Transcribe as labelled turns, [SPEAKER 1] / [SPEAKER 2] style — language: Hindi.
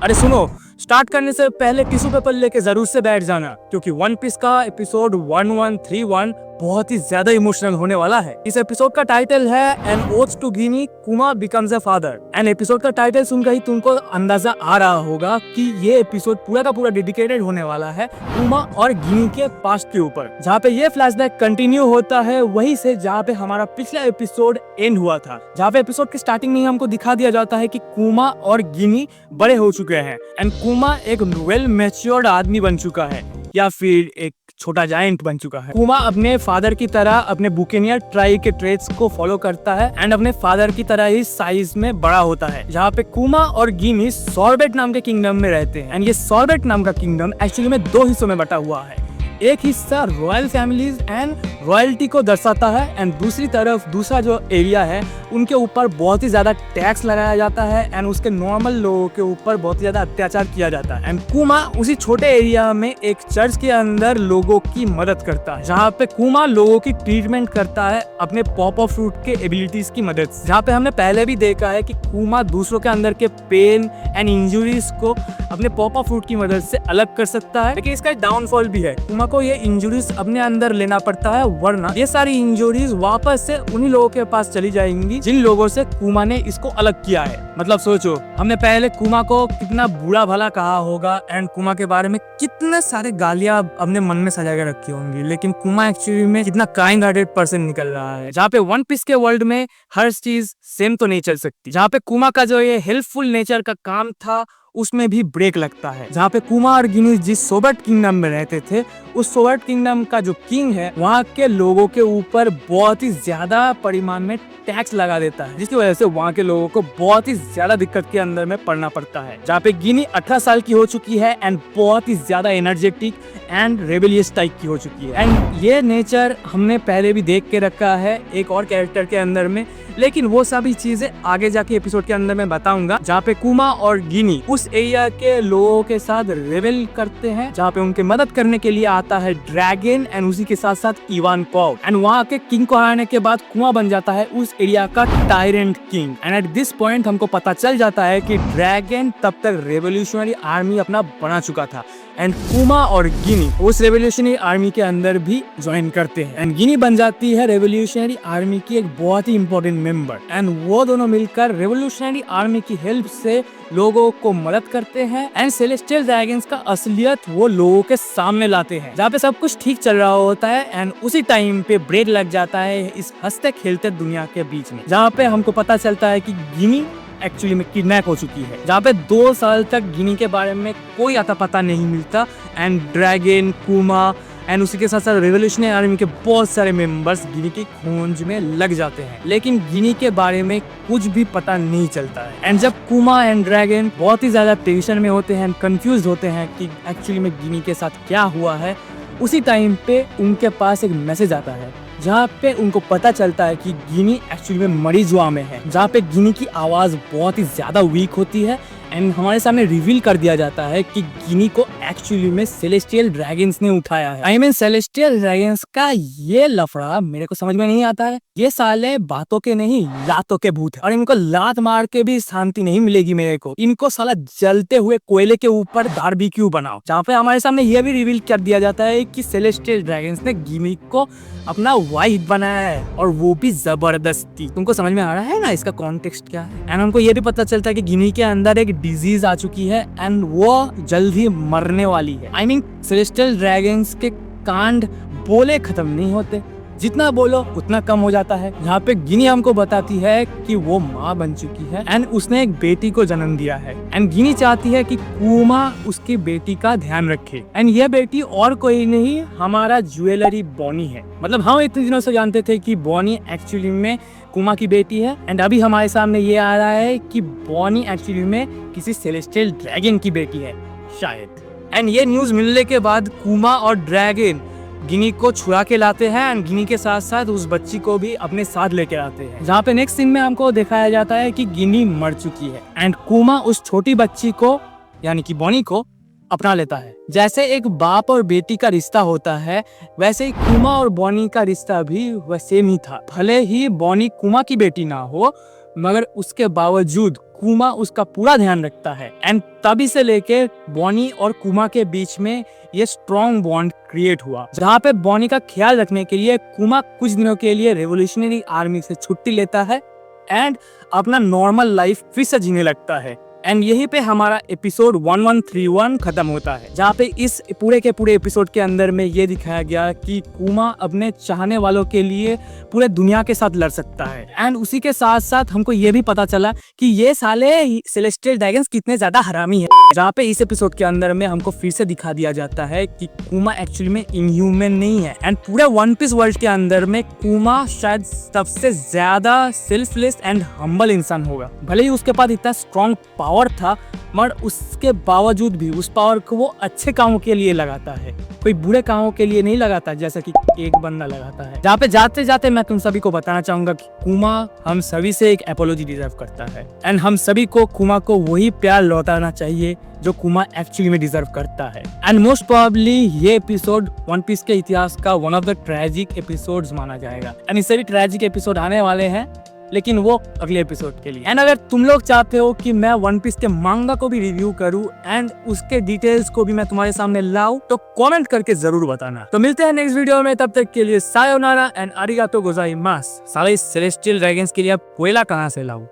[SPEAKER 1] अरे सुनो, स्टार्ट करने से पहले टिश्यू पेपर लेके जरूर से बैठ जाना, क्योंकि वन पीस का एपिसोड 1131 बहुत ही ज्यादा इमोशनल होने वाला है। इस एपिसोड का टाइटल है एन ओथ टू गिनी, कुमा becomes a father. And episode का टाइटल सुनकर ही तुमको अंदाजा आ रहा होगा कि ये एपिसोड पूरा का पूरा डेडिकेटेड होने वाला है कुमा और गिनी के पास्ट के ऊपर, जहाँ पे ये फ्लैशबैक कंटिन्यू होता है वहीं से जहाँ पे हमारा पिछला एपिसोड एंड हुआ था, जहाँ पे एपिसोड के स्टार्टिंग में हमको दिखा दिया जाता है कि कुमा और गिनी बड़े हो चुके हैं एंड कुमा एक वेल मैच्योर्ड आदमी बन चुका है या फिर एक छोटा जायंट बन चुका है। कुमा अपने फादर की तरह अपने बुकेनियर ट्राइब के ट्रेड्स को फॉलो करता है एंड अपने फादर की तरह ही साइज में बड़ा होता है, जहाँ पे कुमा और गिनी सॉर्बेट नाम के किंगडम में रहते हैं। एंड ये सॉर्बेट नाम का किंगडम एक्चुअली में दो हिस्सों में बटा हुआ है। एक हिस्सा रॉयल फैमिलीज एंड रॉयल्टी को दर्शाता है एंड दूसरी तरफ दूसरा जो एरिया है उनके ऊपर बहुत ही ज्यादा टैक्स लगाया जाता है एंड उसके नॉर्मल लोगों के ऊपर बहुत ही ज्यादा अत्याचार किया जाता है। एंड कुमा उसी छोटे एरिया में एक चर्च के अंदर लोगों की मदद करता है, जहाँ पे कुमा लोगों की ट्रीटमेंट करता है अपने पॉप ऑफ फ्रूट के एबिलिटीज की मदद से। जहाँ पे हमने पहले भी देखा है कि कुमा दूसरों के अंदर के पेन एंड इंजुरीज को अपने पॉप ऑफ फ्रूट की मदद से अलग कर सकता है, लेकिन इसका डाउनफॉल भी है। कुमा को ये इंजुरीज अपने अंदर लेना पड़ता है, वरना ये सारी इंजुरीज वापस से उन्हीं लोगों के पास चली जाएंगी जिन लोगों से कुमा ने इसको अलग किया है। मतलब सोचो, हमने पहले कुमा को कितना बुरा भला कहा होगा एंड कुमा के बारे में कितने सारे गालियां अपने मन में सजा के रखी होंगी, लेकिन कुमा एक्चुअली में कितना काइंड हार्टेड पर्सन निकल रहा है। जहाँ पे वन पीस के वर्ल्ड में हर चीज सेम तो नहीं चल सकती, जहाँ पे कुमा का जो ये हेल्पफुल नेचर का काम था उसमें भी ब्रेक लगता है। जहाँ पे कुमा और गिनी जिस सोबर्ट किंगडम में रहते थे, उस सोबर्ट किंगडम का जो किंग है वहाँ के लोगों के ऊपर बहुत ही ज्यादा परिमाण में टैक्स लगा देता है, जिसकी वजह से वहाँ के लोगों को बहुत ही ज्यादा दिक्कत के अंदर में पड़ना पड़ता है। जहाँ पे गिनी 18 साल की हो चुकी है एंड बहुत ही ज्यादा एनर्जेटिक एंड रेबेलियस टाइप की हो चुकी है। एंड ये नेचर हमने पहले भी देख के रखा है एक और कैरेक्टर के अंदर में, लेकिन वो सभी चीजें आगे जाके एपिसोड के अंदर मैं बताऊंगा। जहाँ पे कुमा और गिनी उस एरिया के लोगों के साथ रेबेल करते हैं, जहाँ पे उनके मदद करने के लिए आता है ड्रैगन एंड उसी के साथ साथ इवानकोव। एंड वहाँ के किंग को हराने के बाद कुमा बन जाता है उस एरिया का tyrant king. And at this point हमको पता चल जाता है कि ड्रैगन तब तक रेवोल्यूशनरी आर्मी अपना बना चुका था एंड कुमा और गिनी उस रेवोल्यूशनरी आर्मी के अंदर भी ज्वाइन करते हैं एंड गिनी बन जाती है रेवोल्यूशनरी आर्मी की एक बहुत ही इंपॉर्टेंट मेंबर। एंड वो दोनों मिलकर रेवोल्यूशनरी आर्मी की हेल्प से लोगों को मदद करते हैं एंड सेलेस्टियल ड्रैगन्स का असलियत वो लोगों के सामने लाते हैं, जहाँ पे सब कुछ ठीक चल रहा होता है एंड उसी टाइम पे ब्रेक लग जाता है इस हंसते खेलते दुनिया के बीच में, जहाँ पे हमको पता चलता है कि गिनी एक्चुअली में किडनैप हो चुकी है। जहाँ पे 2 साल तक गिनी के बारे में कोई आता पता नहीं मिलता एंड ड्रैगन, कुमा एंड उसी के साथ साथ रेवोल्यूशनरी आर्मी के बहुत सारे मेंबर्स गिनी की खोज में लग जाते हैं, लेकिन गिनी के बारे में कुछ भी पता नहीं चलता है। एंड जब कुमा एंड ड्रैगन बहुत ही ज्यादा टेंशन में होते हैं, कंफ्यूज होते हैं कि एक्चुअली में गिनी के साथ क्या हुआ है, उसी टाइम पे उनके पास एक मैसेज आता है जहाँ पे उनको पता चलता है कि गिनी एक्चुअली में मरी जुआ में है, जहाँ पे गिनी की आवाज बहुत ही ज्यादा वीक होती है एंड हमारे सामने रिवील कर दिया जाता है कि गिनी को एक्चुअली में सेलेस्टियल ड्रैगन्स ने उठाया है। आई मीन सेलेस्टियल ड्रैगन्स का ये लफड़ा मेरे को समझ में नहीं आता है। ये साले बातों के नहीं लातों के भूत है और इनको लात मार के भी शांति नहीं मिलेगी मेरे को। इनको साला जलते हुए कोयले के ऊपर बारबेक्यू बनाओ। जहाँ पे हमारे सामने ये भी रिवील कर दिया जाता है कि सेलेस्टियल ड्रैगन्स ने गिनी को अपना वाइफ बनाया है और वो भी जबरदस्ती। तुमको समझ में आ रहा है ना इसका कॉन्टेक्स्ट क्या है? एंड हमको ये भी पता चलता है कि गिनी के अंदर एक डिजीज आ चुकी है एंड वो जल्द ही मरने वाली है। आई मीन सेलेस्टियल ड्रैगन्स के कांड बोले खत्म नहीं होते, जितना बोलो उतना कम हो जाता है। यहाँ पे गिनी हमको बताती है कि वो माँ बन चुकी है एंड उसने एक बेटी को जन्म दिया है एंड गिनी चाहती है कि कुमा उसकी बेटी का ध्यान रखे एंड यह बेटी और कोई नहीं हमारा ज्वेलरी बॉनी है। मतलब हम इतने दिनों से जानते थे कि बॉनी एक्चुअली में कुमा की बेटी है एंड अभी हमारे सामने ये आ रहा है कि बॉनी एक्चुअली में किसी सेलेस्टियल ड्रैगन की बेटी है शायद। एंड ये न्यूज मिलने के बाद कुमा और ड्रैगन गिनी को छुड़ा के लाते हैं एंड गिनी के साथ साथ उस बच्ची को भी अपने साथ लेके आते हैं, जहाँ पे नेक्स्ट सीन में हमको दिखाया जाता है कि गिनी मर चुकी है एंड कुमा उस छोटी बच्ची को यानी कि बॉनी को अपना लेता है। जैसे एक बाप और बेटी का रिश्ता होता है वैसे ही कुमा और बॉनी का रिश्ता भी वैसे ही था। भले ही बॉनी कुमा की बेटी ना हो मगर उसके बावजूद कुमा उसका पूरा ध्यान रखता है। एंड तभी से लेके बॉनी और कुमा के बीच में ये स्ट्रॉन्ग बॉन्ड क्रिएट हुआ, जहाँ पे बॉनी का ख्याल रखने के लिए कुमा कुछ दिनों के लिए रेवोल्यूशनरी आर्मी से छुट्टी लेता है एंड अपना नॉर्मल लाइफ फिर से जीने लगता है। एंड यहीं पे हमारा एपिसोड 1131 खत्म होता है, जहाँ पे इस पूरे के पूरे एपिसोड के अंदर में ये दिखाया गया कि कुमा अपने चाहने वालों के लिए पूरे दुनिया के साथ लड़ सकता है। एंड उसी के साथ साथ हमको ये भी पता चला कि ये साले सेलेस्टियल ड्रैगन्स कितने ज्यादा हरामी है, जहाँ पे इस एपिसोड के अंदर में हमको फिर से दिखा दिया जाता है कि कुमा एक्चुअली में इनह्यूमन नहीं है। एंड पूरे वन पीस वर्ल्ड के अंदर में कुमा शायद सबसे ज्यादा सेल्फलेस एंड हम्बल इंसान होगा। भले ही उसके पास इतना स्ट्रॉन्ग पावर था, मगर उसके बावजूद भी उस पावर को वो अच्छे कामों के लिए लगाता है, कोई बुरे कामों के लिए नहीं लगाता, जैसा कि एक बंदा लगाता है। जहाँ पे जाते जाते मैं तुम सभी को बताना चाहूंगा कि कुमा हम सभी से एक एपोलॉजी डिजर्व करता है एंड हम सभी को कुमा को वही प्यार लौटाना चाहिए जो कुमा एक्चुअली में डिजर्व करता है। एंड मोस्ट प्रोबेबली ये एपिसोड वन पीस के इतिहास का one of the tragic episodes माना जाएगा। एंड इससे भी ट्रेजिक एपिसोड आने वाले हैं, लेकिन वो अगले एपिसोड के लिए। एंड अगर तुम लोग चाहते हो कि मैं वन पीस के मांगा को भी रिव्यू करूं एंड उसके डिटेल्स को भी मैं तुम्हारे सामने लाऊं, तो कमेंट करके जरूर बताना। तो मिलते हैं नेक्स्ट वीडियो में, तब तक के लिए सायोनारा एंड आरिगातो गोजाइमास। साले सेलेस्टियल ड्रैगन्स के लिए अब कोयला कहां से लाऊं।